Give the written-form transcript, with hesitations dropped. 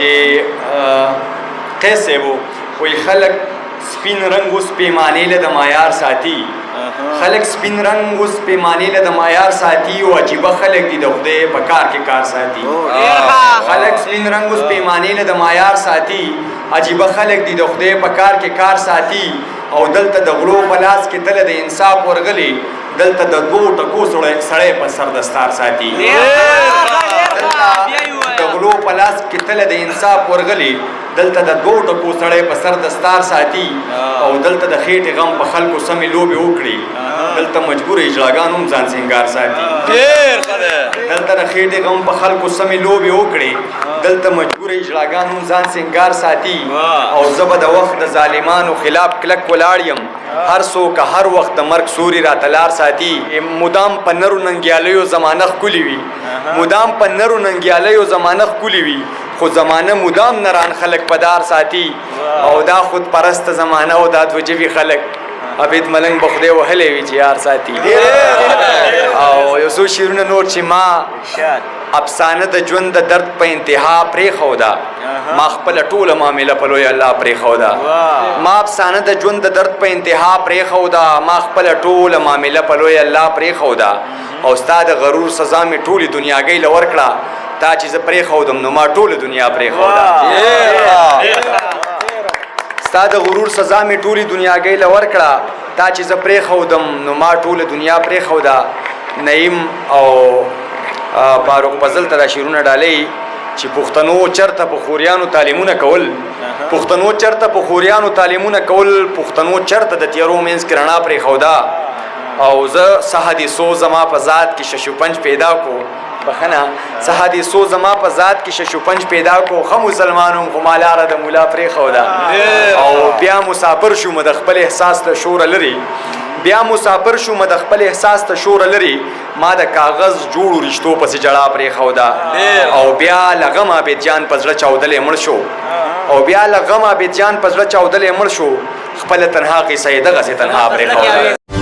چې قیس صاحب وایي خلک سپین رنګ اوس پیمانې له د معیار ساتي خلک سپین رنګ اوس پیمانې له د معیار ساتي او عجیبه خلک دي د خدای په کار کې کار ساتي خلک سپین رنګ اوس پیمانې له د معیار ساتي عجیبه خلک دي د خدای په کار کې کار ساتي او دلته د غلو په لاس کې تله د انصاف ورغلي دلته د دوو ټکو سړی په سر دستار ساتي د غلو په لاس کې تله د انصاف ورغلي دلته د دوو ټکو سړی په سر دستار ساتي او دلته د خېټې غم په خلکو سمې لوبې وکړي دلته مجبور اجراګان هم ځان سینګار ساتي دلته د خېټې غم په خلکو سمې لوبې وکړي دلته مجبور اجراګان هم ځان سینګار ساتي او زه به د وخت د ظالمانو خلاف کلک ولاړ یم هر څوک هر وخت د مرګ سوري راته لار ساتي مدام په نرو ننګیالیو زمانه ښکلي وي مدام په نرو ننګیالیو زمانه ښکلي وي خو زمانه مدام نران خلک په دار ساتي او دا خود پرست زمانه او دا دوجبي خلک عبید ملنګ به خدای وهلی وي چې یار ساتي او یو څو شعرونه نور چې ما افسانه د ژوند د درد په انتها پرېښوده ما خپله ټوله معامله په لوی الله پرېښوده ما افسانه د ژوند د درد په انتها پرېښوده ما خپله ټوله معامله په لوی الله پرېښوده او ستا د غرور سزا مې ټولې دنیاګۍ له ورکړه تا چې زه پرېښودم نو ما ټوله دنیا پرېښوده ستا د غرور سزا مې ټولې دنیاګۍ له ورکړه تا چې زه پرېښودم نو ما ټوله دنیا پرېښوده نعیم او فاروق فضل ته دا شعرونه ډالۍ چې پښتنو چرته په خوریانو تعلیمونه کول پښتنو چرته په خوریانو تعلیمونه کول پښتنو چرته د تیارو منځ کې رڼا پرېښوده او زه څه حدیثو زما په ذات کې ششوپنج پیدا کو بخنه څه حدیثو زما په ذات کې ششوپنج پیدا کو ښه مسلمانو خو ما لاره د مولا پرېښوده او بیا مسافر شوم د خپل احساس له شوره لرې بیا مسافر شوم د خپل احساس ته شوره لري ما د کاغذ جوړو رشتو پسې جړا پرېښوده او بیا له غمه عبیدجان په زړه چاودلی مړ شو او بیا له غمه عبیدجان په زړه چاودلی مړ شو خپله تنها قصه یې دغسې تنها پرېښوده